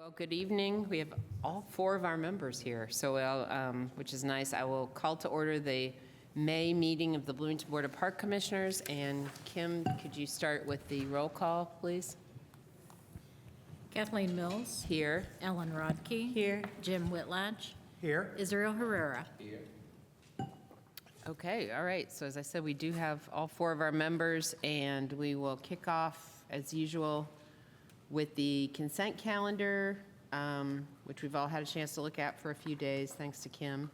Well, good evening. We have all four of our members here, so which is nice. I will call to order the May meeting of the Bloomington Board of Park Commissioners. And Kim, could you start with the roll call, please? Kathleen Mills. Here. Ellen Rodkey. Here. Jim Whitlatch. Here. Israel Herrera. Okay, all right. So as I said, we do have all four of our members, and we will kick off, as usual, with the consent calendar, which we've all had a chance to look at for a few days, thanks to Kim.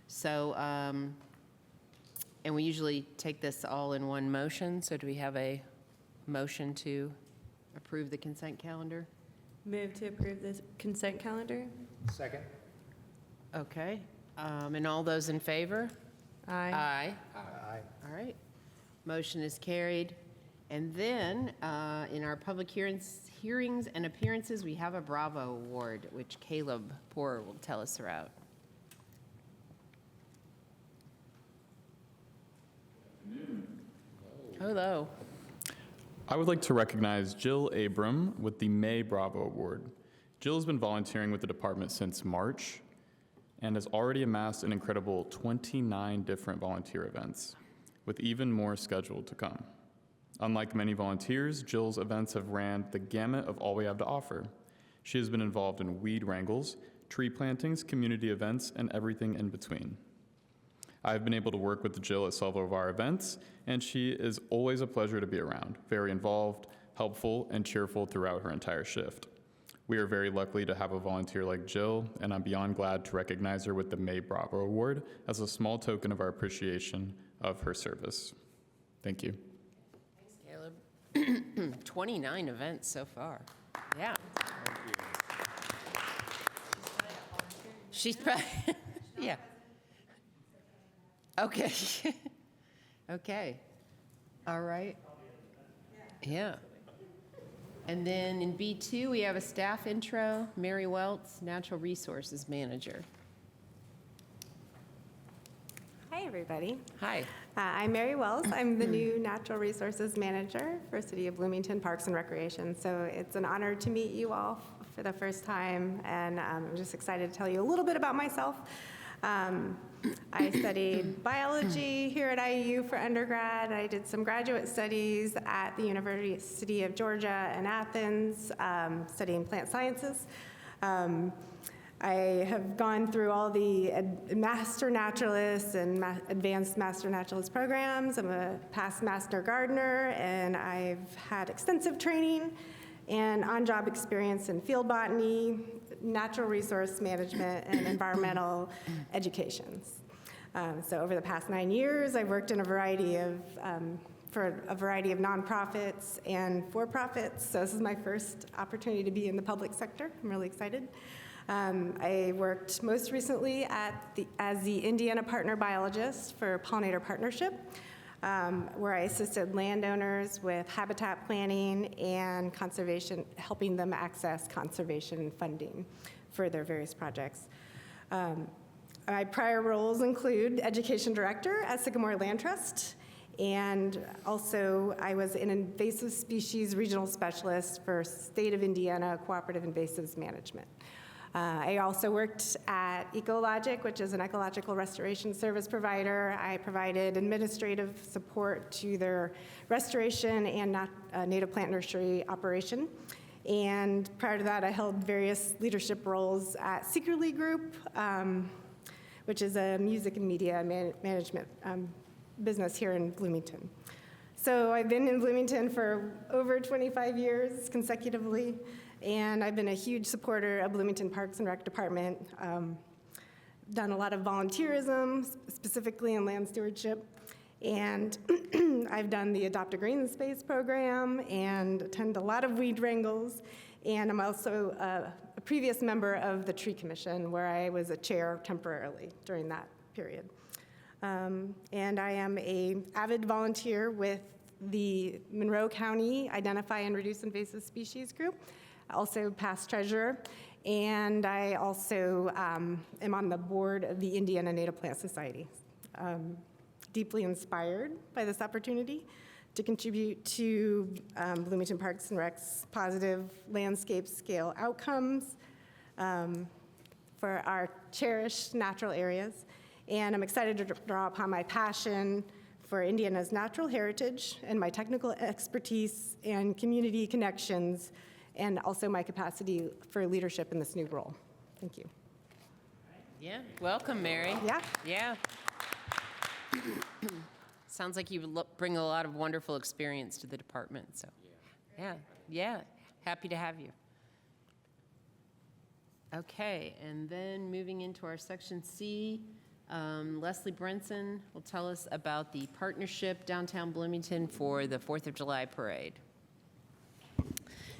So, and we usually take this all in one motion. So do we have a motion to approve the consent calendar? Move to approve the consent calendar. Second. Okay. And all those in favor? Aye. Aye. Aye. All right. Motion is carried. And then in our public hearings and appearances, we have a Bravo Award, which Caleb Poor will tell us about. Hello. I would like to recognize Jill Abram with the May Bravo Award. Jill has been volunteering with the department since March and has already amassed an incredible 29 different volunteer events, with even more scheduled to come. Unlike many volunteers, Jill's events have ran the gamut of all we have to offer. She has been involved in weed wrangles, tree plantings, community events, and everything in between. I've been able to work with Jill at several of our events, and she is always a pleasure to be around, very involved, helpful, and cheerful throughout her entire shift. We are very lucky to have a volunteer like Jill, and I'm beyond glad to recognize her with the May Bravo Award as a small token of our appreciation of her service. Thank you. Thanks, Caleb. 29 events so far. Yeah. She's probably, yeah. Okay. Okay. All right. Yeah. And then in B2, we have a staff intro, Mary Welts, Natural Resources Manager. Hi, everybody. Hi. I'm Mary Wells. I'm the new Natural Resources Manager for City of Bloomington Parks and Recreation. So it's an honor to meet you all for the first time, and I'm just excited to tell you a little bit about myself. I studied biology here at IU for undergrad. I did some graduate studies at the University of Georgia in Athens, studying plant sciences. I have gone through all the Master Naturalist and Advanced Master Naturalist programs. I'm a past Master Gardener, and I've had extensive training and on-job experience in field botany, natural resource management, and environmental education. So over the past 9 years, I've worked in a variety of for a variety of nonprofits and for-profits. So this is my first opportunity to be in the public sector. I'm really excited. I worked most recently as the Indiana Partner Biologist for Pollinator Partnership, where I assisted landowners with habitat planning and conservation, helping them access conservation funding for their various projects. My prior roles include Education Director at Sycamore Land Trust, and also I was an Invasive Species Regional Specialist for State of Indiana Cooperative Invasives Management. I also worked at Ecologic, which is an ecological restoration service provider. I provided administrative support to their restoration and native plant nursery operation. And prior to that, I held various leadership roles at Secretly Group, which is a music and media management business here in Bloomington. So I've been in Bloomington for over 25 years consecutively, and I've been a huge supporter of Bloomington Parks and Rec Department. Done a lot of volunteerism, specifically in land stewardship, and I've done the Adopt a Green Space program and attend a lot of weed wrangles, and I'm also a previous member of the Tree Commission, where I was a chair temporarily during that period. And I am an avid volunteer with the Monroe County Identify and Reduce Invasive Species Group, also past treasurer, and I also am on the board of the Indiana Native Plant Society. Deeply inspired by this opportunity to contribute to Bloomington Parks and Rec's positive landscape scale outcomes, for our cherished natural areas. And I'm excited to draw upon my passion for Indiana's natural heritage and my technical expertise and community connections, and also my capacity for leadership in this new role. Thank you. Yeah, welcome, Mary. Yeah. Yeah. Sounds like you bring a lot of wonderful experience to the department, so. Yeah, happy to have you. Okay, and then moving into our section C, Leslie Brinson will tell us about the partnership downtown Bloomington for the 4th of July parade.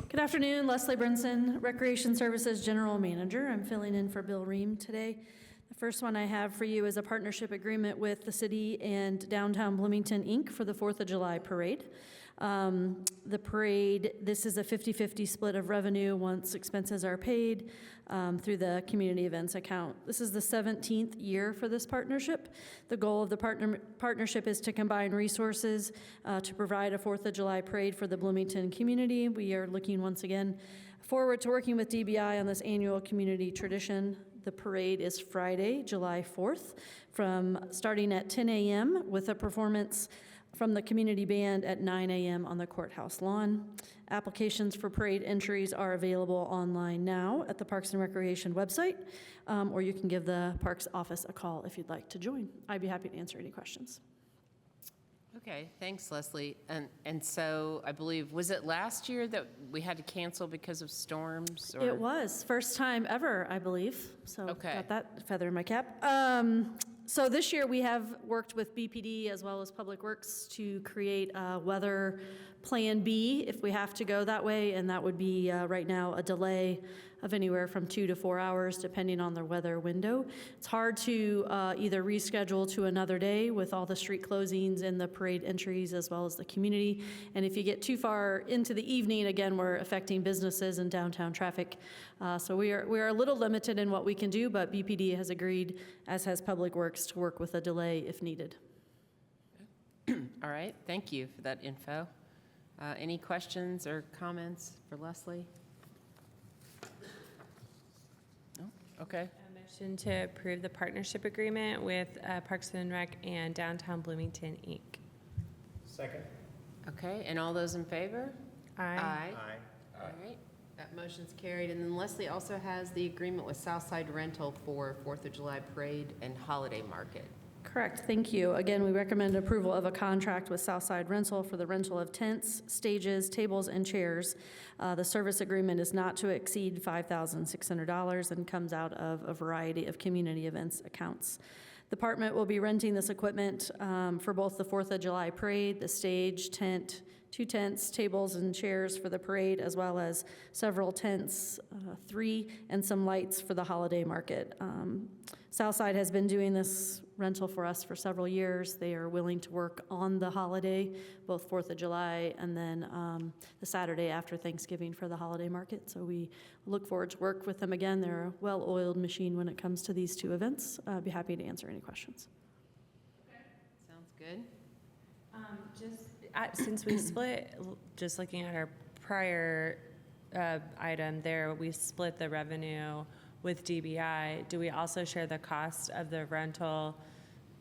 Good afternoon, Leslie Brinson, Recreation Services General Manager. I'm filling in for Bill Ream today. The first one I have for you is a partnership agreement with the city and Downtown Bloomington, Inc. for the 4th of July parade. The parade, this is a 50-50 split of revenue once expenses are paid through the community events account. This is the 17th year for this partnership. The goal of the partnership is to combine resources to provide a 4th of July parade for the Bloomington community. We are looking once again forward to working with DBI on this annual community tradition. The parade is Friday, July 4th, starting at 10 a.m. with a performance from the community band at 9 a.m. on the courthouse lawn. Applications for parade entries are available online now at the Parks and Recreation website, or you can give the Parks office a call if you'd like to join. I'd be happy to answer any questions. Okay, thanks, Leslie. And so I believe, was it last year that we had to cancel because of storms? Or? It was, first time ever, I believe. So Okay. got that feather in my cap. So this year we have worked with BPD as well as Public Works to create a weather plan B if we have to go that way, and that would be right now a delay of anywhere from 2 to 4 hours depending on the weather window. It's hard to either reschedule to another day with all the street closings and the parade entries as well as the community, and if you get too far into the evening, again, we're affecting businesses and downtown traffic. So we are a little limited in what we can do, but BPD has agreed, as has Public Works, to work with a delay if needed. All right, thank you for that info. Any questions or comments for Leslie? No? Okay. A motion to approve the partnership agreement with Parks and Rec and Downtown Bloomington, Inc. Second. Okay, and all those in favor? Aye. All right, that motion's carried. And then Leslie also has the agreement with Southside Rental for 4th of July parade and holiday market. Correct, thank you. Again, we recommend approval of a contract with Southside Rental for the rental of tents, stages, tables, and chairs. The service agreement is not to exceed $5,600 and comes out of a variety of community events accounts. The department will be renting this equipment for both the 4th of July parade, the stage, tent, 2 tents, tables, and chairs for the parade, as well as several tents, 3, and some lights for the holiday market. Southside has been doing this rental for us for several years. They are willing to work on the holiday, both 4th of July and then the Saturday after Thanksgiving for the holiday market. So we look forward to work with them again. They're a well-oiled machine when it comes to these 2 events. I'd be happy to answer any questions. Sounds good. Since we split, just looking at our prior item there, we split the revenue with DBI. Do we also share the cost of the rental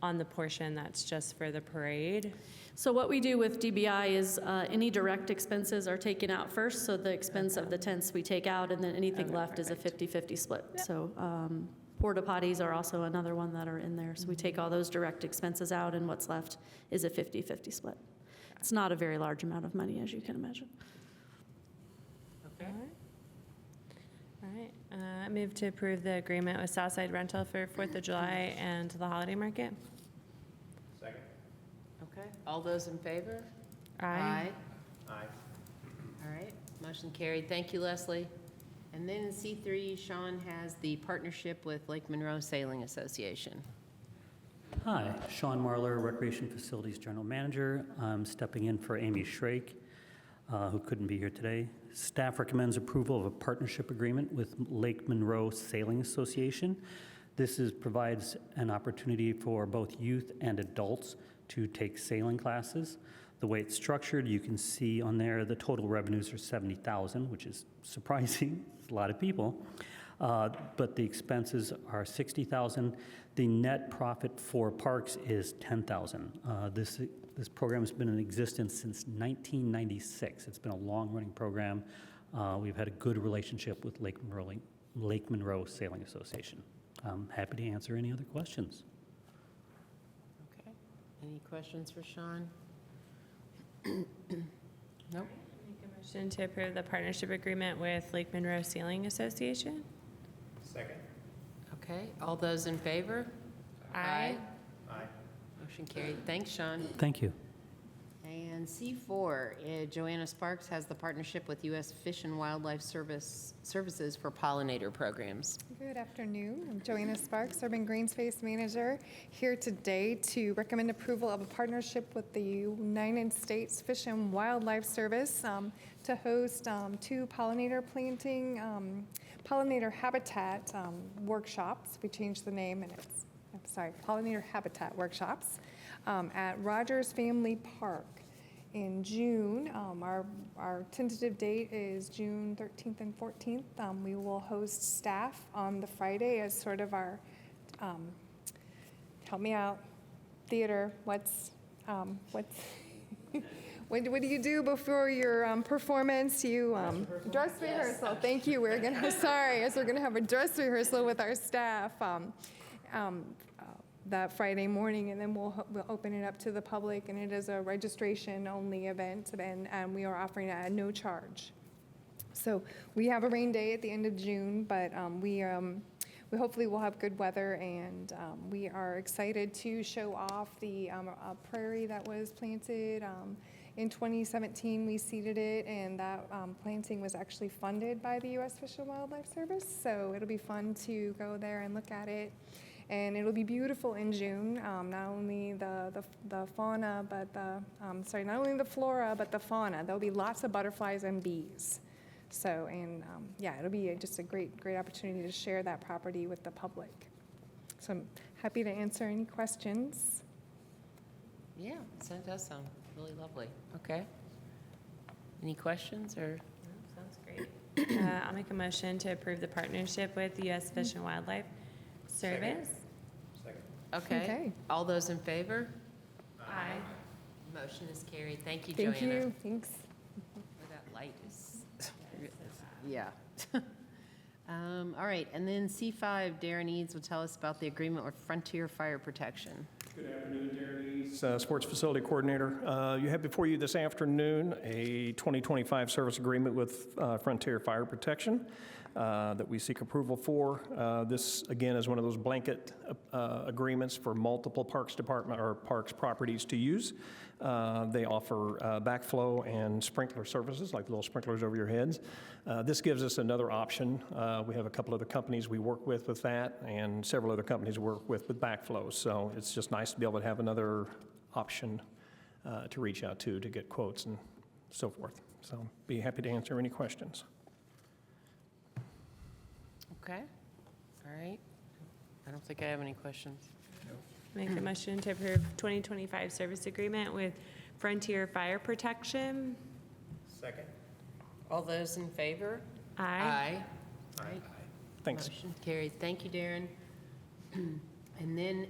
on the portion that's just for the parade? So what we do with DBI is any direct expenses are taken out first, so the expense of the tents we take out, and then anything left is a 50-50 split. Yep. So porta potties are also another one that are in there. So we take all those direct expenses out, and what's left is a 50-50 split. It's not a very large amount of money, as you can imagine. Okay. All right. I move to approve the agreement with Southside Rental for 4th of July and the holiday market. Second. Okay, all those in favor? Aye. Aye. All right, motion carried. Thank you, Leslie. And then in C3, Sean has the partnership with Lake Monroe Sailing Association. Hi, Sean Marler, Recreation Facilities General Manager. I'm stepping in for Amy Shrake, who couldn't be here today. Staff recommends approval of a partnership agreement with Lake Monroe Sailing Association. This provides an opportunity for both youth and adults to take sailing classes. The way it's structured, you can see on there the total revenues are $70,000, which is surprising. It's a lot of people. but the expenses are $60,000. The net profit for parks is $10,000. This program has been in existence since 1996. It's been a long-running program. We've had a good relationship with Lake Monroe Sailing Association. I'm happy to answer any other questions. Okay. Any questions for Sean? Nope. Make a motion to approve the partnership agreement with Lake Monroe Sailing Association. Second. Okay. All those in favor? Aye. Aye. Motion carried. Thanks, Sean. Thank you. And C4, Joanna Sparks has the partnership with U.S. Fish and Wildlife Services for pollinator programs. Good afternoon. I'm Joanna Sparks, Urban Green Space Manager, here today to recommend approval of a partnership with the United States Fish and Wildlife Service to host 2 pollinator planting, pollinator habitat workshops. We changed the name and it's, pollinator habitat workshops at Rogers Family Park in June. Our tentative date is June 13th and 14th. We will host staff on the Friday as sort of our, help me out, theater. What do you do before your performance? You dress rehearsal. Thank you. We're gonna we're gonna have a dress rehearsal with our staff that Friday morning, and then we'll open it up to the public, and it is a registration-only event, and we are offering it at no charge. So we have a rain day at the end of June, but we hopefully will have good weather, and we are excited to show off the prairie that was planted. In 2017, we seeded it, and that planting was actually funded by the U.S. Fish and Wildlife Service, so it'll be fun to go there and look at it. And it'll be beautiful in June. Not only the fauna, but not only the flora, but the fauna. There'll be lots of butterflies and bees. So, and yeah, it'll be just a great opportunity to share that property with the public. So I'm happy to answer any questions. Yeah, that does sound really lovely. Okay. Any questions or? Sounds great. I'll make a motion to approve the partnership with the U.S. Fish and Wildlife Service. Second. Okay. Okay. All those in favor? Aye. Motion is carried. Thank you, Joanna. Thank you. Thanks. Oh, that light is, yeah. All right, and then C5, Darren Eads will tell us about the agreement with Frontier Fire Protection. Good afternoon, Darren East, Sports Facility Coordinator. You have before you this afternoon a 2025 service agreement with Frontier Fire Protection that we seek approval for. This, again, is one of those blanket agreements for multiple Parks Department or Parks properties to use. They offer backflow and sprinkler services, like little sprinklers over your heads. This gives us another option. We have a couple other companies we work with that, and several other companies we work with backflows. So it's just nice to be able to have another option to reach out to get quotes and so forth. So be happy to answer any questions. Okay, all right. I don't think I have any questions. Make a motion to approve 2025 service agreement with Frontier Fire Protection. Second. All those in favor? Aye. Aye. Thanks. Motion carried. Thank you, Darren. And then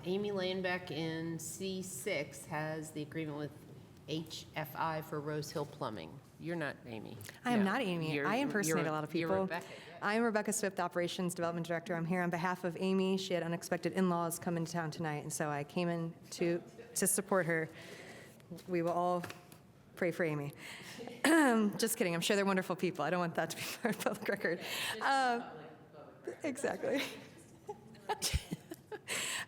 Amy Landbeck in C6 has the agreement with HFI for Rose Hill Plumbing. You're not Amy. I am No. not Amy. I impersonate a lot of You're people. Rebecca. I am Rebecca Swift, Operations Development Director. I'm here on behalf of Amy. She had unexpected in-laws come into town tonight, and so I came in to support her. We will all pray for Amy. Just kidding. I'm sure they're wonderful people. I don't want that to be part of public record. Exactly.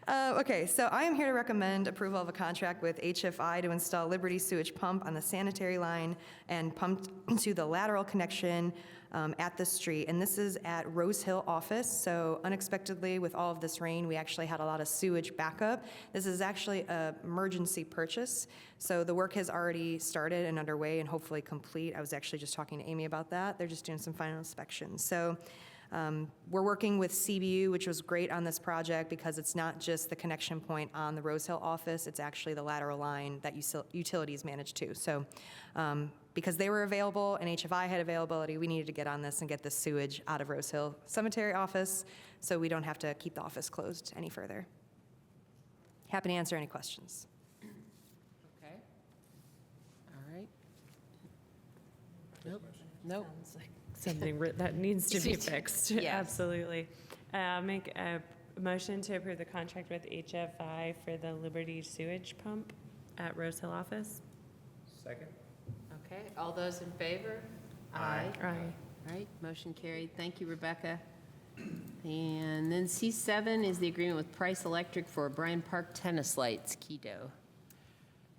Okay, so I am here to recommend approval of a contract with HFI to install Liberty sewage pump on the sanitary line and pump to the lateral connection at the street. And this is at Rose Hill office. So unexpectedly, with all of this rain, we actually had a lot of sewage backup. This is actually an emergency purchase. So the work has already started and underway and hopefully complete. I was actually just talking to Amy about that. They're just doing some final inspections. So We're working with CBU, which was great on this project because it's not just the connection point on the Rose Hill office, it's actually the lateral line that utilities manage too. So because they were available and HFI had availability, we needed to get on this and get the sewage out of Rose Hill Cemetery office so we don't have to keep the office closed any further. Happy to answer any questions. Okay. All right. Nope. Nope. Sounds like something that needs to be fixed. Yes. Absolutely. I'll make a motion to approve the contract with HFI for the Liberty sewage pump at Rose Hill office. Second. Okay, all those in favor? Aye. Aye. All right, motion carried. Thank you, Rebecca. And then C7 is the agreement with Price Electric for Bryant Park tennis lights, Kido.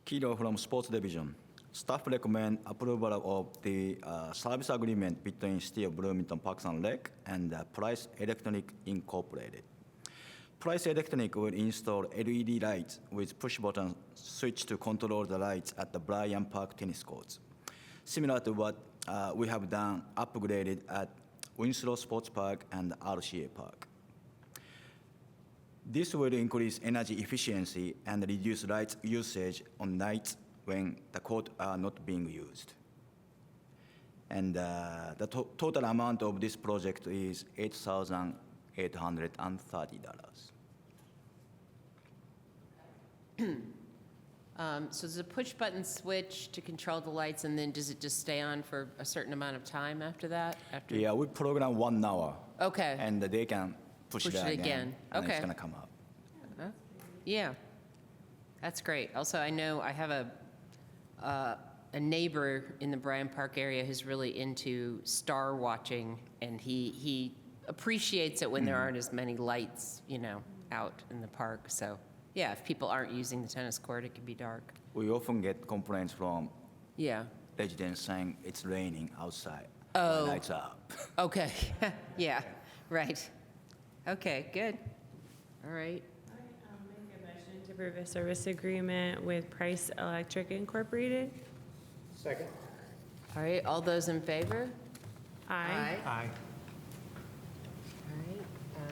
Kido from Sports Division. Staff recommend approval of the service agreement between City of Bloomington Parks and Rec and Price Electronic Incorporated. Price Electronic will install LED lights with push-button switch to control the lights at the Bryant Park tennis courts, similar to what we have done upgraded at Winslow Sports Park and RCA Park. This will increase energy efficiency and reduce light usage on nights when the court are not being used. And the total amount of this project is $8,830. So there's a push-button switch to control the lights, and then does it just stay on for a certain amount of time after that? Yeah, we program 1 hour. Okay. And they can push Push it it again. again. And Okay. it's gonna come up. Yeah, that's great. Also, I know I have a neighbor in the Bryant Park area who's really into star watching, and he appreciates it when there aren't as many lights, out in the park. So, yeah, if people aren't using the tennis court, it can be dark. We often get complaints from Yeah. residents saying it's raining outside. Oh. The lights are up. Okay. Yeah. Right. Okay. Good. All right. I'll make a motion to approve a service agreement with Price Electric Incorporated. Second. All right. All those in favor? Aye. Aye. All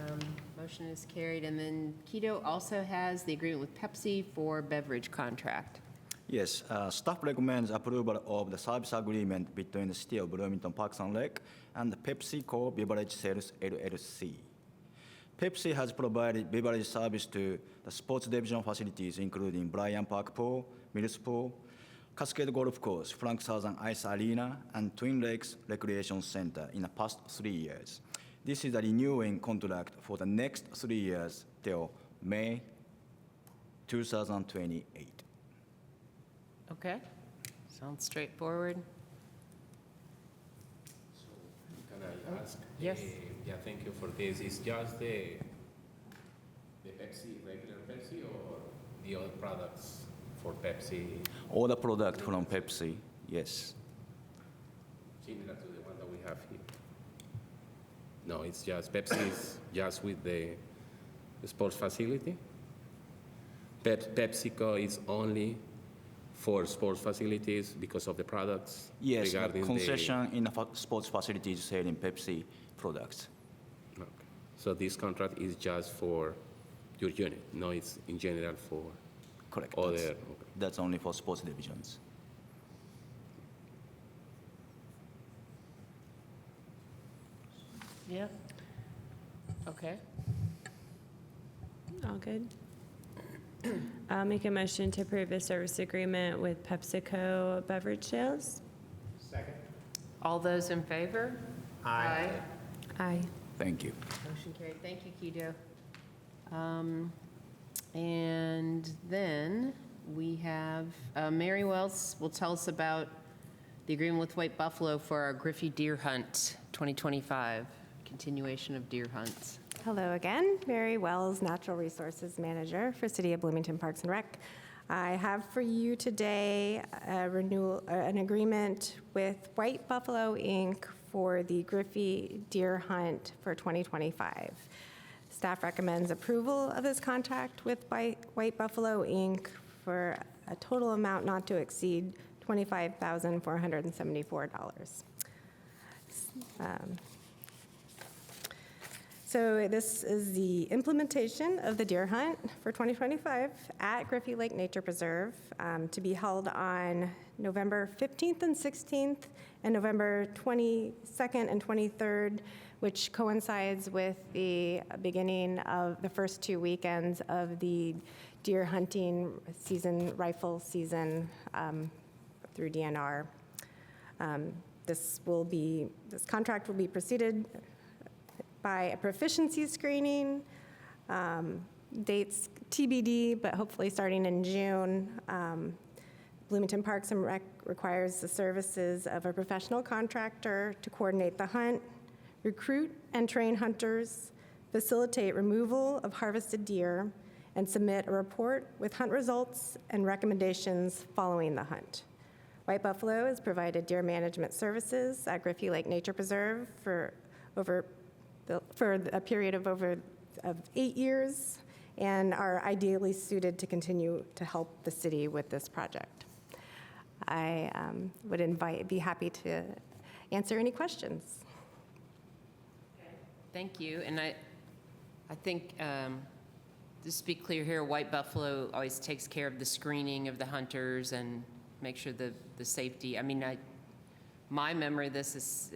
right, motion is carried. And then Kido also has the agreement with Pepsi for beverage contract. Yes, staff recommends approval of the service agreement between the City of Bloomington Parks and Rec and the PepsiCo Beverage Sales LLC. Pepsi has provided beverage service to the sports division facilities, including Bryant Park Pool, Mills Pool, Cascade Golf Course, Frank Southern Ice Arena, and Twin Lakes Recreation Center in the past 3 years. This is a renewing contract for the next 3 years till May 2028. Okay. Sounds straightforward. Can I ask? Yes. Yeah, thank you for this. Is just the Pepsi, regular Pepsi, or the other products for Pepsi, All the product from Pepsi, yes. similar to the one that we have here? No, it's just Pepsi is just with the sports facility. PepsiCo is only for sports facilities because of the products Yes, regarding concession in the sports facilities selling Pepsi products. Okay. So this contract is just for your unit, no, it's in general for Correct. other. That's- Okay. That's only for sports divisions. Yeah. Okay. All good? I'll make a motion to approve a service agreement with PepsiCo Beverage Sales. Second. All those in favor? Aye. Aye. Thank you. Motion carried. Thank you, Kido. And then we have Mary Wells will tell us about the agreement with White Buffalo for our Griffey Deer Hunt 2025, continuation of deer hunts. Hello again, Mary Wells, Natural Resources Manager for City of Bloomington Parks and Rec. I have for you today an agreement with White Buffalo, Inc. for the Griffey Deer Hunt for 2025. Staff recommends approval of this contract with White Buffalo, Inc. for a total amount not to exceed $25,474. So this is the implementation of the deer hunt for 2025 at Griffey Lake Nature Preserve, to be held on November 15th and 16th and November 22nd and 23rd, which coincides with the beginning of the first 2 weekends of the deer hunting season, rifle season, through DNR. This contract will be preceded by a proficiency screening, dates TBD, but hopefully starting in June. Bloomington Parks and Rec requires the services of a professional contractor to coordinate the hunt, recruit and train hunters, facilitate removal of harvested deer, and submit a report with hunt results and recommendations following the hunt. White Buffalo has provided deer management services at Griffey Lake Nature Preserve for a period of 8 years, and are ideally suited to continue to help the city with this project. I would be happy to answer any questions. Thank you. And I think, just to be clear here, White Buffalo always takes care of the screening of the hunters and make sure the safety. I mean, my memory of this is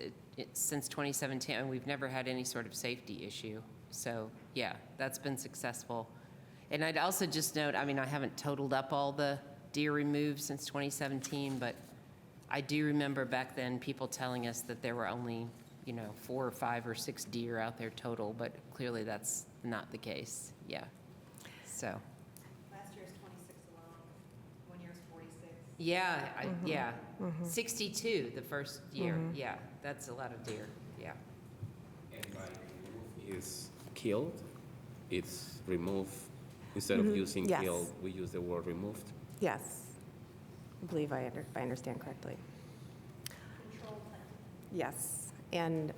since 2017, and we've never had any sort of safety issue. So yeah, that's been successful. And I'd also just note, I mean, I haven't totaled up all the deer removed since 2017, but I do remember back then people telling us that there were only, 4 or 5 or 6 deer out there total, but clearly that's not the case. Yeah. So. Last year's 26 alone, 1 year's 46. Yeah, 62 the first year. Yeah, that's a lot of deer. Yeah. And by remove is killed, it's removed. Instead of using Yes. killed, we use the word removed. Yes, I believe if I understand correctly. Yes, and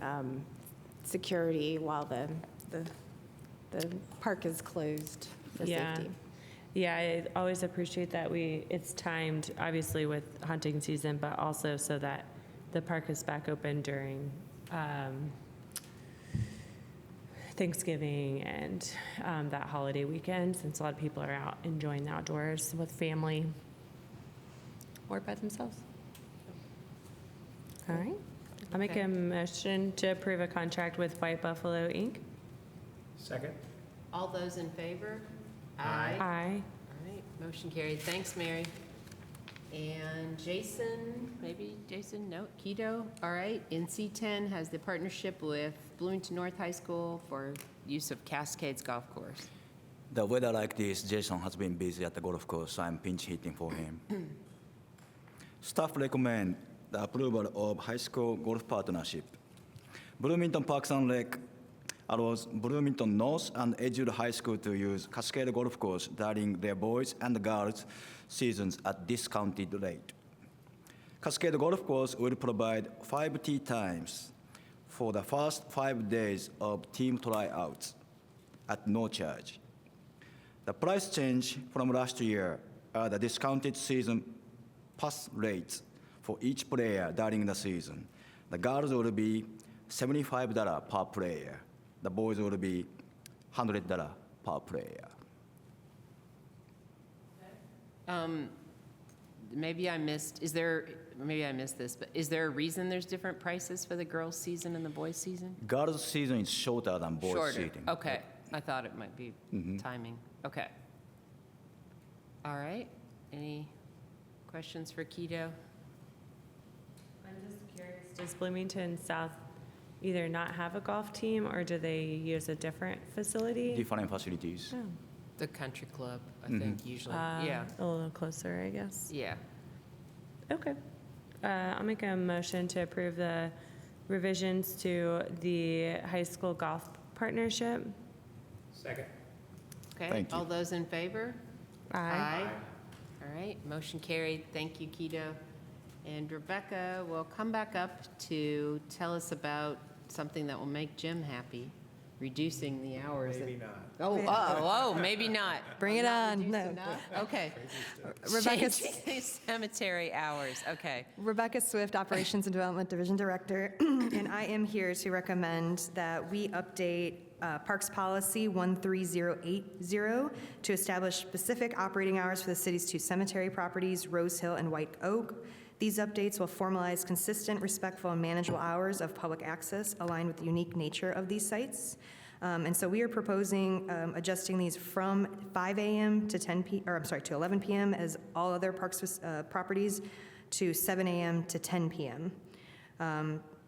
security while the park is closed for Yeah. safety. Yeah, I always appreciate that it's timed, obviously, with hunting season, but also so that the park is back open during Thanksgiving and that holiday weekend, since a lot of people are out enjoying the outdoors with family or by themselves. All right. I'll make Okay. a motion to approve a contract with White Buffalo, Inc. Second. All those in favor? Aye. All right, motion carried. Thanks, Mary. And Jason, no, Keto, all right. NC10 has the partnership with Bloomington North High School for use of Cascades Golf Course. The weather like this, Jason has been busy at the golf course, so I'm pinch hitting for him. Staff recommend the approval of high school golf partnership. Bloomington Parks and Rec allows Bloomington North and Edgewood High School to use Cascade Golf Course during their boys and girls seasons at discounted rate. Cascade Golf Course will provide 5 tee times for the first 5 days of team tryouts at no charge. The price change from last year are the discounted season pass rates for each player during the season. The girls will be $75 per player. The boys will be $100 per player. Maybe I missed this, but is there a reason there's different prices for the girls' season and the boys' season? Girls' season is shorter than boys' Shorter, season. okay. I thought it might be timing. Okay. All right. Any questions for Keto? I'm just curious, does Bloomington South either not have a golf team, or do they use a different facility? Different facilities. Oh. The country club, I think, usually. Yeah, A little closer, I guess. yeah. Okay. I'll make a motion to approve the revisions to the high school golf partnership. Second. Okay, Thank you. all those in favor? Aye. All right, motion carried. Thank you, Keto. And Rebecca will come back up to tell us about something that will make Jim happy. reducing the hours. Maybe not. Oh, maybe not. Bring it Not on. reduced No. enough? Okay. Rebecca, Changing cemetery hours, okay. Rebecca Swift, Operations and Development Division Director, and I am here to recommend that we update Parks Policy 13080 to establish specific operating hours for the city's two cemetery properties, Rose Hill and White Oak. These updates will formalize consistent, respectful, and manageable hours of public access aligned with the unique nature of these sites. And so we are proposing adjusting these from 5 a.m. to to 11 p.m. as all other parks properties, to 7 a.m. to 10 p.m.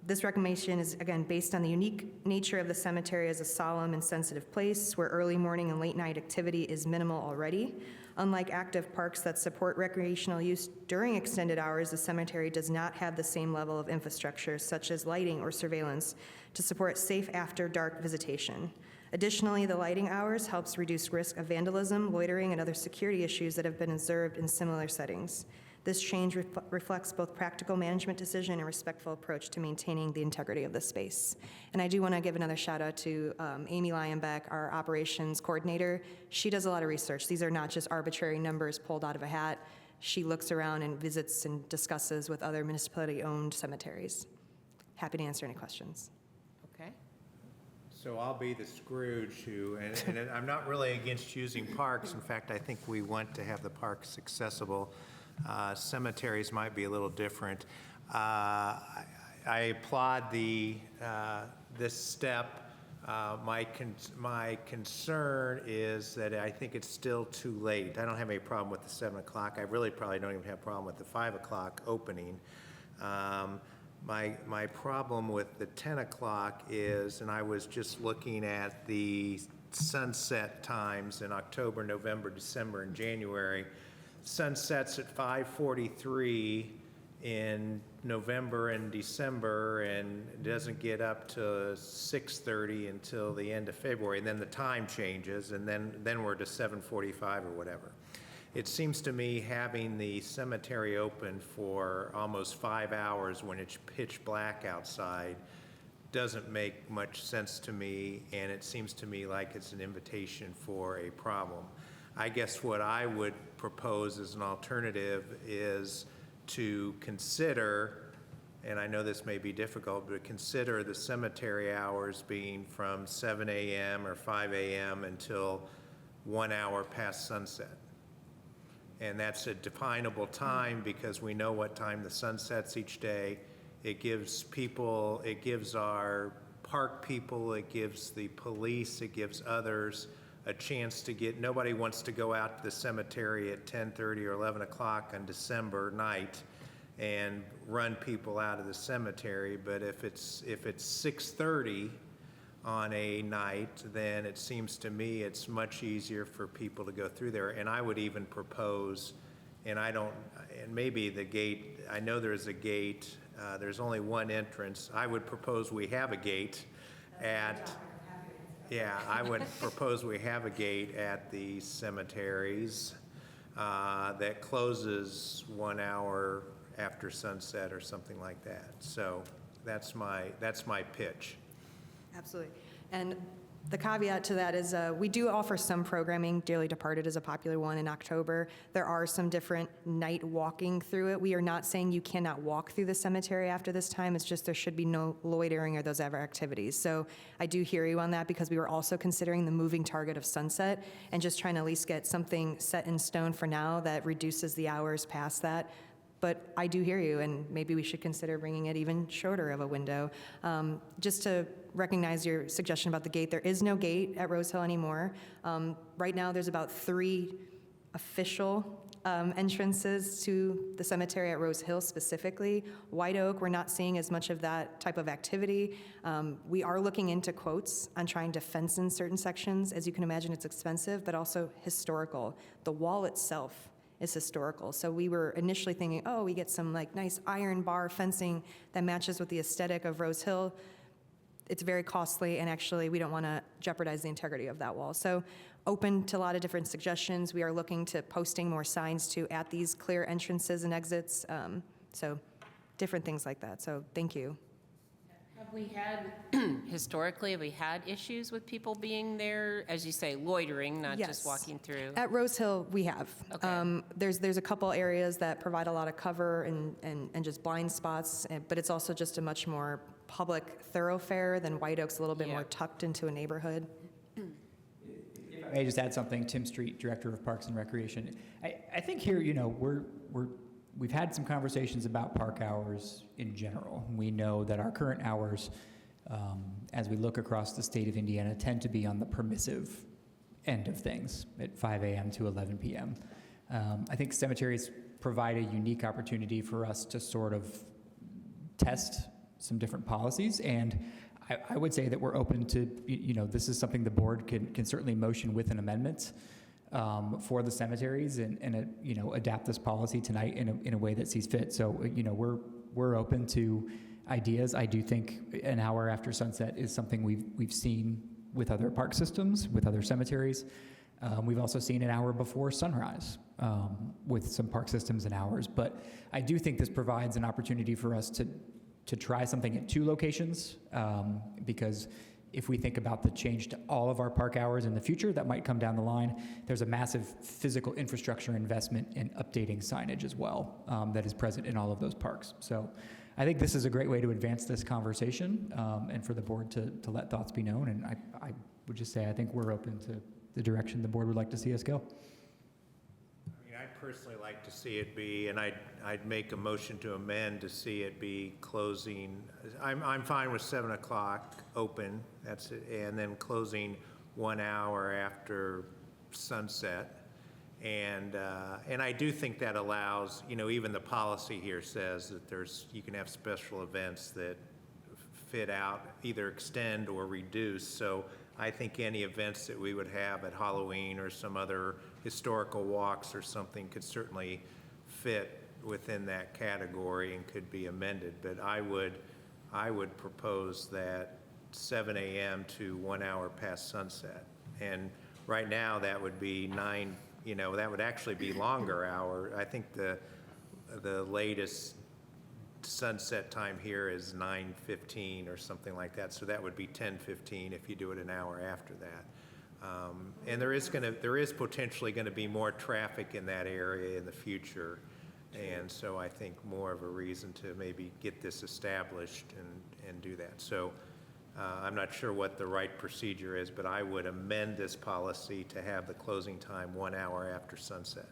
This recommendation is, again, based on the unique nature of the cemetery as a solemn and sensitive place where early morning and late night activity is minimal already. Unlike active parks that support recreational use during extended hours, the cemetery does not have the same level of infrastructure, such as lighting or surveillance, to support safe after-dark visitation. Additionally, the lighting hours helps reduce risk of vandalism, loitering, and other security issues that have been observed in similar settings. This change reflects both practical management decision and respectful approach to maintaining the integrity of the space. And I do want to give another shout out to Amy Lyonbeck, our operations coordinator. She does a lot of research. These are not just arbitrary numbers pulled out of a hat. She looks around and visits and discusses with other municipality-owned cemeteries. Happy to answer any questions. Okay. So I'll be the Scrooge who, and I'm not really against using parks. In fact, I think we want to have the parks accessible. Cemeteries might be a little different. I applaud this step. My concern is that I think it's still too late. I don't have any problem with the 7 o'clock. I really probably don't even have a problem with the 5 o'clock opening. My problem with the 10 o'clock is, and I was just looking at the sunset times in October, November, December, and January. Sunsets at 5:43 in November and December, and it doesn't get up to 6:30 until the end of February, and then the time changes, and then we're to 7:45 or whatever. It seems to me having the cemetery open for almost 5 hours when it's pitch black outside doesn't make much sense to me, and it seems to me like it's an invitation for a problem. I guess what I would propose as an alternative is to consider, and I know this may be difficult, but consider the cemetery hours being from 7 a.m. or 5 a.m. until 1 hour past sunset. And that's a definable time because we know what time the sun sets each day. It gives people, it gives our park people, it gives the police, it gives others a chance to get, nobody wants to go out to the cemetery at 10:30 or 11 o'clock on December night and run people out of the cemetery, but if it's 6:30 on a night, then it seems to me it's much easier for people to go through there. And I would even propose, and maybe the gate, I know there's a gate, there's only one entrance. I would propose we have a gate I would propose we have a gate at the cemeteries that closes 1 hour after sunset or something like that. So that's my pitch. Absolutely. And the caveat to that is we do offer some programming. Dearly Departed is a popular one in October. There are some different night walking through it. We are not saying you cannot walk through the cemetery after this time. It's just there should be no loitering or those other activities. So I do hear you on that because we were also considering the moving target of sunset and just trying to at least get something set in stone for now that reduces the hours past that. But I do hear you, and maybe we should consider bringing it even shorter of a window. Just to recognize your suggestion about the gate, there is no gate at Rose Hill anymore. Right now, there's about 3 official entrances to the cemetery at Rose Hill specifically. White Oak, we're not seeing as much of that type of activity. We are looking into quotes on trying to fence in certain sections. As you can imagine, it's expensive, but also historical. The wall itself is historical. So we were initially thinking, oh, we get some like nice iron bar fencing that matches with the aesthetic of Rose Hill. It's very costly, and actually we don't want to jeopardize the integrity of that wall. So open to a lot of different suggestions. We are looking to posting more signs too at these clear entrances and exits. So different things like that. So thank you. Have we had, historically, have we had issues with people being there, as you say, loitering, not just Yes. walking through? At Rose Hill, we have. Okay. There's a couple areas that provide a lot of cover and just blind spots, but it's also just a much more public thoroughfare than White Oak's, a little bit Yeah. more tucked into a neighborhood. May I just add something? Tim Street, Director of Parks and Recreation. I think here, we've had some conversations about park hours in general. We know that our current hours, as we look across the state of Indiana, tend to be on the permissive end of things at 5 a.m. to 11 p.m. I think cemeteries provide a unique opportunity for us to sort of test some different policies, and I would say that we're open to, this is something the board can certainly motion with an amendment for the cemeteries and adapt this policy tonight in a way that sees fit. So, we're open to ideas. I do think an hour after sunset is something we've seen with other park systems, with other cemeteries. We've also seen an hour before sunrise with some park systems and hours. But I do think this provides an opportunity for us to try something at 2 locations, because if we think about the change to all of our park hours in the future, that might come down the line. There's a massive physical infrastructure investment in updating signage as well that is present in all of those parks. So I think this is a great way to advance this conversation and for the board to let thoughts be known. And I would just say I think we're open to the direction the board would like to see us go. I'd personally like to see it be, and I'd make a motion to amend to see it be closing. I'm fine with 7 o'clock open, that's it, and then closing 1 hour after sunset. And I do think that allows, even the policy here says that you can have special events that fit out, either extend or reduce. So I think any events that we would have at Halloween or some other historical walks or something could certainly fit within that category and could be amended. But I would propose that 7 a.m. to 1 hour past sunset. And right now, that would be 9, that would actually be longer hour. I think the latest sunset time here is 9:15 or something like that. So that would be 10:15 if you do it an hour after that. And there is potentially going to be more traffic in that area in the future. And so I think more of a reason to maybe get this established and do that. So I'm not sure what the right procedure is, but I would amend this policy to have the closing time 1 hour after sunset.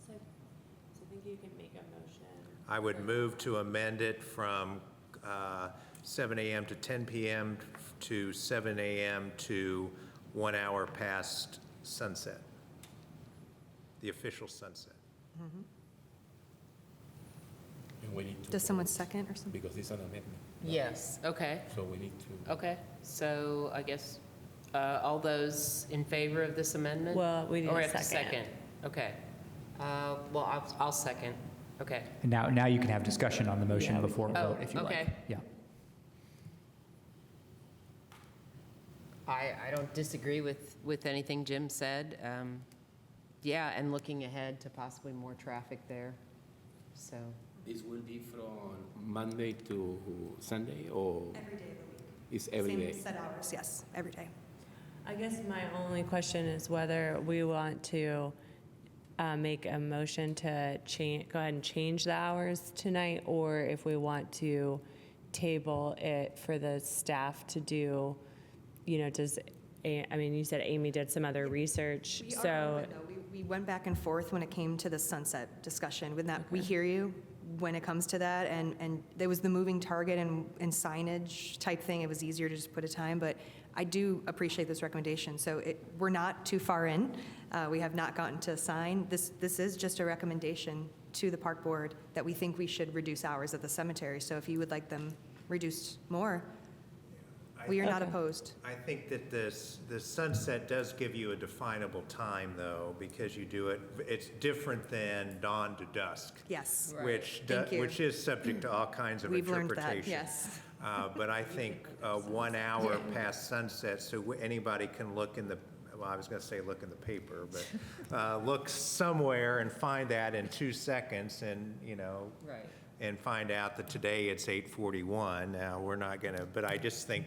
So I think you can make a motion. I would move to amend it from 7 a.m. to 10 p.m. to 7 a.m. to 1 hour past sunset, the official sunset. Mm-hmm. And we need to Does someone vote, second or something? because it's an amendment. Yes, okay, So we need to. okay. So I guess all those in favor of this amendment? Well, we need Or a have to second. Okay. Well, I'll second. Okay. And now you can have discussion on the motion before a Oh, vote if you like. okay. Yeah. I don't disagree with anything Jim said. Yeah, and looking ahead to possibly more traffic there, so. This will be from Monday to Sunday, or? Every day of the week. It's every day? Same set hours, yes, every day. I guess my only question is whether we want to make a motion to go ahead and change the hours tonight, or if we want to table it for the staff to do, you said Amy did some other research, We are so. open, though. We went back and forth when it came to the sunset discussion. With that, we hear you when it comes to that, and there was the moving target and signage type thing. It was easier to just put a time, but I do appreciate this recommendation. So we're not too far in. We have not gotten to sign. This is just a recommendation to the park board that we think we should reduce hours at the cemetery. So if you would like them reduced more, we are not opposed. I think that the sunset does give you a definable time, though, because you do it, it's different than dawn to dusk. Yes. Which is subject to all kinds of We've learned interpretation. that, yes. But I think 1 hour past sunset, so anybody can look in the, well, I was going to say look in the paper, but look somewhere and find that in 2 seconds, and, Right. and find out that today it's 8:41. Now, we're not going to, but I just think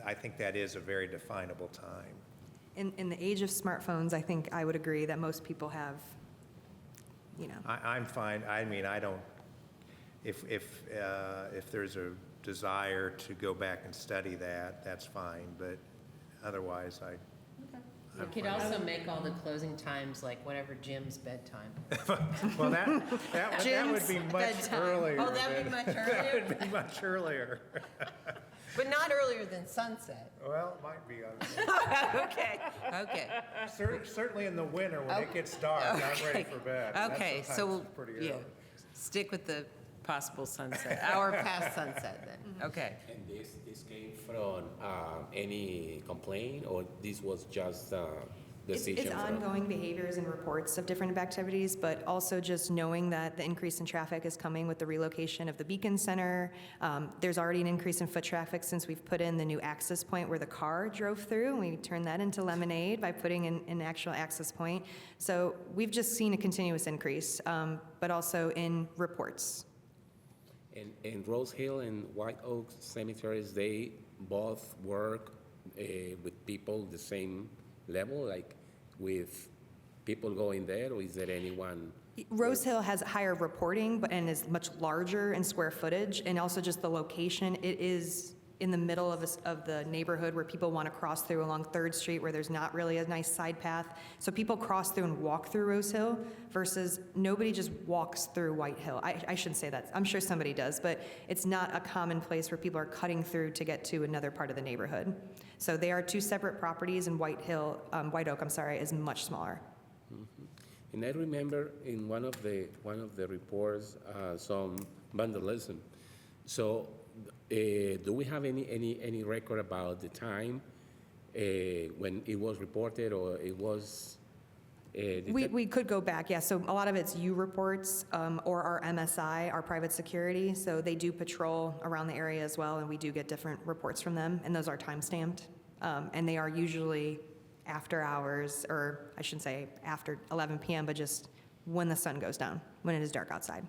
I think that is a very definable time. In the age of smartphones, I think I would agree that most people have, I'm fine. I mean, I don't, if there's a desire to go back and study that, that's fine, but otherwise, You could also make all the closing times like whatever Jim's bedtime. well, that would be much bedtime. earlier. Oh, that'd be much That earlier? would be much earlier. But not earlier than sunset. Well, it might be. Okay. Certainly in the winter when it gets dark, I'm ready for bed. Okay, That's so, sometimes pretty early. yeah, stick with the possible sunset, hour past sunset then, okay. And this came from any complaint, or this was just decision It's from? ongoing behaviors and reports of different activities, but also just knowing that the increase in traffic is coming with the relocation of the Beacon Center. There's already an increase in foot traffic since we've put in the new access point where the car drove through, and we turned that into lemonade by putting in an actual access point. So we've just seen a continuous increase, but also in reports. And Rose Hill and White Oak cemeteries, they both work with people the same level, like with people going there, or is there anyone? Rose Hill has higher reporting, and is much larger in square footage, and also just the location. It is in the middle of the neighborhood where people want to cross through along 3rd Street, where there's not really a nice side path. So people cross through and walk through Rose Hill versus nobody just walks through White Hill. I shouldn't say that. I'm sure somebody does, but it's not a common place where people are cutting through to get to another part of the neighborhood. So they are two separate properties, and White Oak, is much smaller. Mm-hmm. And I remember in one of the reports some vandalism. So do we have any record about the time when it was reported, or it was? We could go back, yeah. So a lot of it's U reports or our MSI, our private security. So they do patrol around the area as well, and we do get different reports from them, and those are time-stamped. And they are usually after hours, or I shouldn't say after 11 p.m., but just when the sun goes down, when it is dark outside.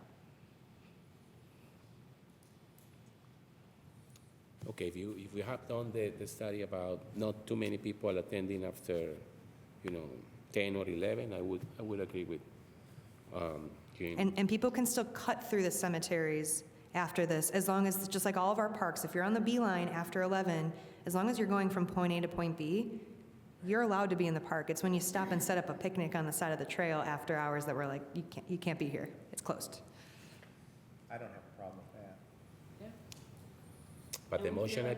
Okay, if you have done the study about not too many people attending after, 10 or 11, I would agree with Jane. And people can still cut through the cemeteries after this, as long as, just like all of our parks, if you're on the B line after 11, as long as you're going from point A to point B, you're allowed to be in the park. It's when you stop and set up a picnic on the side of the trail after hours that we're like, you can't be here. It's closed. I don't have a problem with that. But the motion,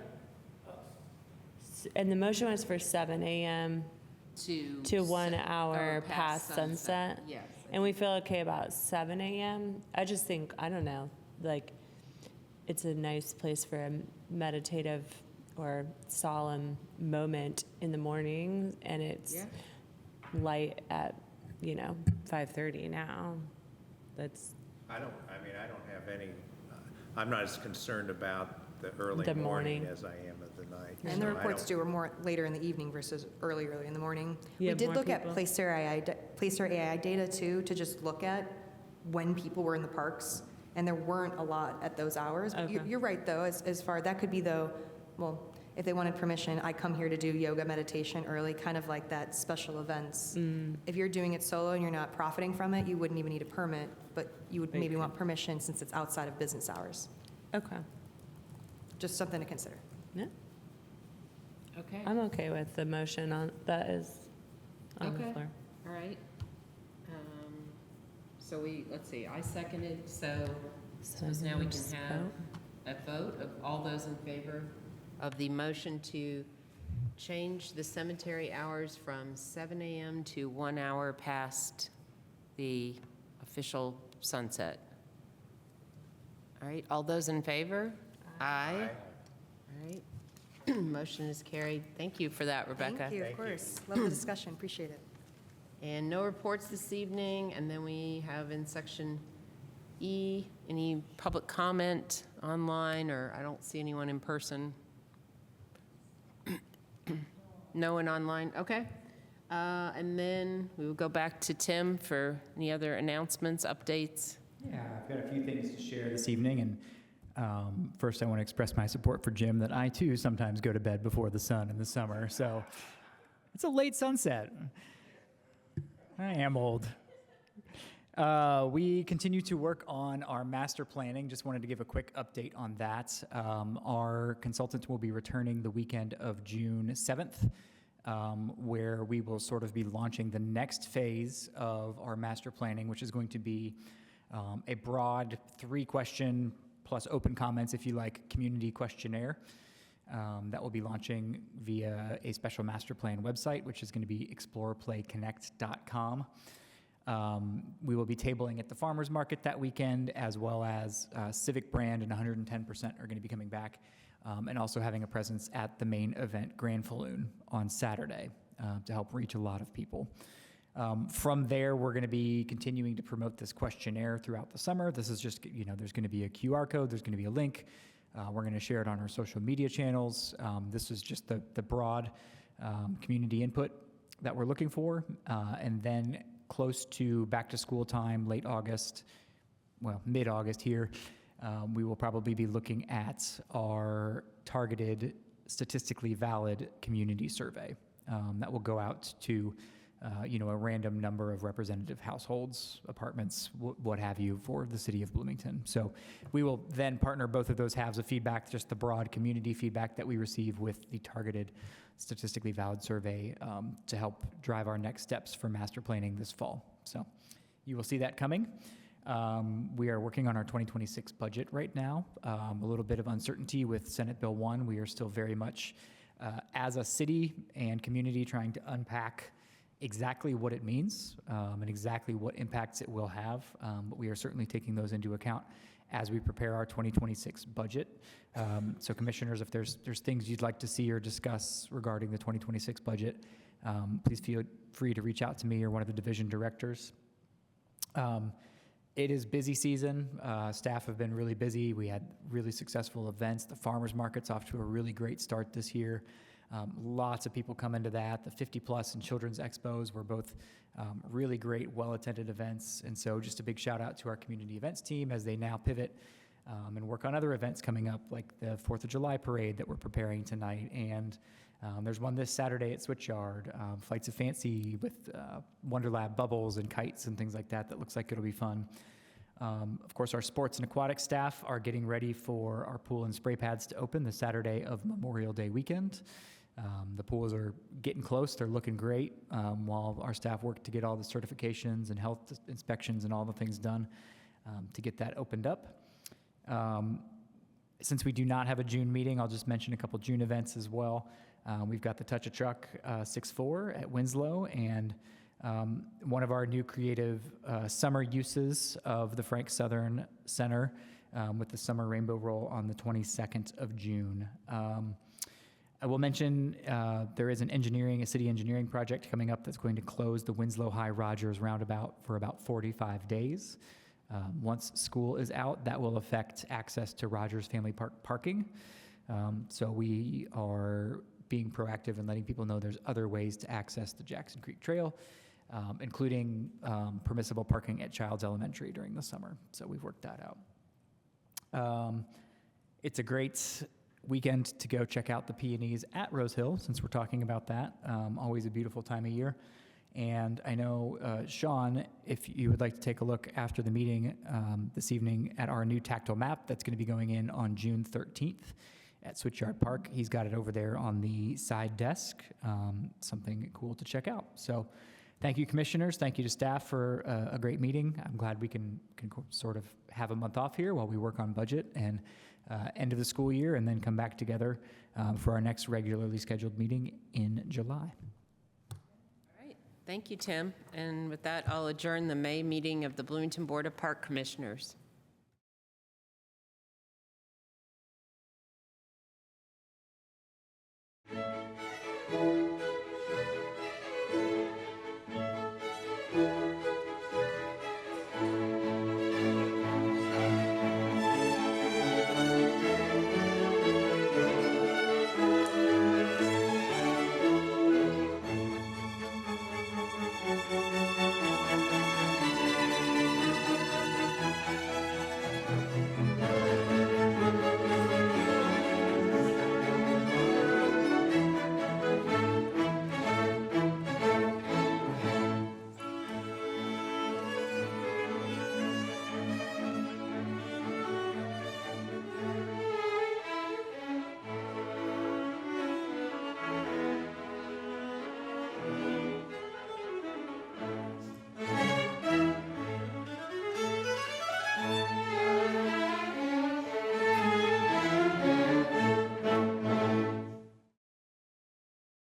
And the motion was for 7 a.m. to 1 hour or past sunset. Yes. And we feel okay about 7 a.m. I just think, I don't know, like, it's a nice place for a meditative or solemn moment in the morning, and it's light at, 5:30 now. I don't have any, I'm not as concerned about the early The morning morning. as I am of the night. And the So I reports don't- are more later in the evening versus early in the morning. You We have did more look at people? Placer AI data too, to just look at when people were in the parks, and there weren't a lot at those hours. But Okay. you're right, though, as far, that could be though, well, if they wanted permission, I come here to do yoga meditation early, kind of like that special events. If you're doing it solo and you're not profiting from it, you wouldn't even need a permit, but you would maybe want permission since it's outside of business hours. Okay. Just something to consider. Yeah. Okay, I'm okay with the motion that is on the Okay. floor. all right. So let's see, I seconded, so suppose now we can just have vote. a vote of all those in favor of the motion to change the cemetery hours from 7 a.m. to 1 hour past the official sunset. All right, all those in favor? Aye. All right, motion is carried. Thank you for that, Rebecca. Thank you, of course. Love the discussion, appreciate it. And no reports this evening, and then we have in section E, any public comment online, or I don't see anyone in person. No one online, okay. And then we will go back to Tim for any other announcements, updates. Yeah, I've got a few things to share this evening, and first I want to express my support for Jim that I too sometimes go to bed before the sun in the summer, so it's a late sunset. I am old. We continue to work on our master planning. Just wanted to give a quick update on that. Our consultant will be returning the weekend of June 7th, where we will sort of be launching the next phase of our master planning, which is going to be a broad 3-question plus open comments, if you like, community questionnaire that will be launching via a special master plan website, which is going to be exploreplayconnect.com. We will be tabling at the farmers market that weekend, as well as Civic Brand and 110% are going to be coming back, and also having a presence at the main event, Grand Falloon, on Saturday to help reach a lot of people. From there, we're going to be continuing to promote this questionnaire throughout the summer. This is just, there's going to be a QR code, there's going to be a link. We're going to share it on our social media channels. This is just the broad community input that we're looking for. And then close to back to school time, late August, well, mid-August here, we will probably be looking at our targeted, statistically valid community survey that will go out to a random number of representative households, apartments, what have you, for the city of Bloomington. So we will then partner both of those halves of feedback, just the broad community feedback that we receive, with the targeted, statistically valid survey to help drive our next steps for master planning this fall. So you will see that coming. We are working on our 2026 budget right now. A little bit of uncertainty with Senate Bill 1. We are still very much, as a city and community, trying to unpack exactly what it means and exactly what impacts it will have. But we are certainly taking those into account as we prepare our 2026 budget. So commissioners, if there's things you'd like to see or discuss regarding the 2026 budget, please feel free to reach out to me or one of the division directors. It is busy season. Staff have been really busy. We had really successful events. The farmers market's off to a really great start this year. Lots of people come into that. The 50 Plus and Children's Expos were both really great, well-attended events. And so just a big shout out to our community events team as they now pivot and work on other events coming up, like the 4th of July parade that we're preparing tonight. And there's one this Saturday at Switchyard, Flights of Fancy with Wonderlab bubbles and kites and things like that. That looks like it'll be fun. Of course, our sports and aquatic staff are getting ready for our pool and spray pads to open the Saturday of Memorial Day weekend. The pools are getting close. They're looking great while our staff work to get all the certifications and health inspections and all the things done to get that opened up. Since we do not have a June meeting, I'll just mention a couple June events as well. We've got the Touch a Truck 6-4 at Winslow, and one of our new creative summer uses of the Frank Southern Center with the Summer Rainbow Roll on the 22nd of June. I will mention there is a city engineering project coming up that's going to close the Winslow High Rogers roundabout for about 45 days. Once school is out, that will affect access to Rogers Family Park parking. So we are being proactive and letting people know there's other ways to access the Jackson Creek Trail, including permissible parking at Childs Elementary during the summer. So we've worked that out. It's a great weekend to go check out the peonies at Rose Hill, since we're talking about that. Always a beautiful time of year. And I know, Sean, if you would like to take a look after the meeting this evening at our new tactile map that's going to be going in on June 13th at Switchyard Park. He's got it over there on the side desk, something cool to check out. So thank you, commissioners. Thank you to staff for a great meeting. I'm glad we can sort of have a month off here while we work on budget and end of the school year, and then come back together for our next regularly scheduled meeting in July. Thank you, Tim. And with that, I'll adjourn the May meeting of the Bloomington Board of Park Commissioners.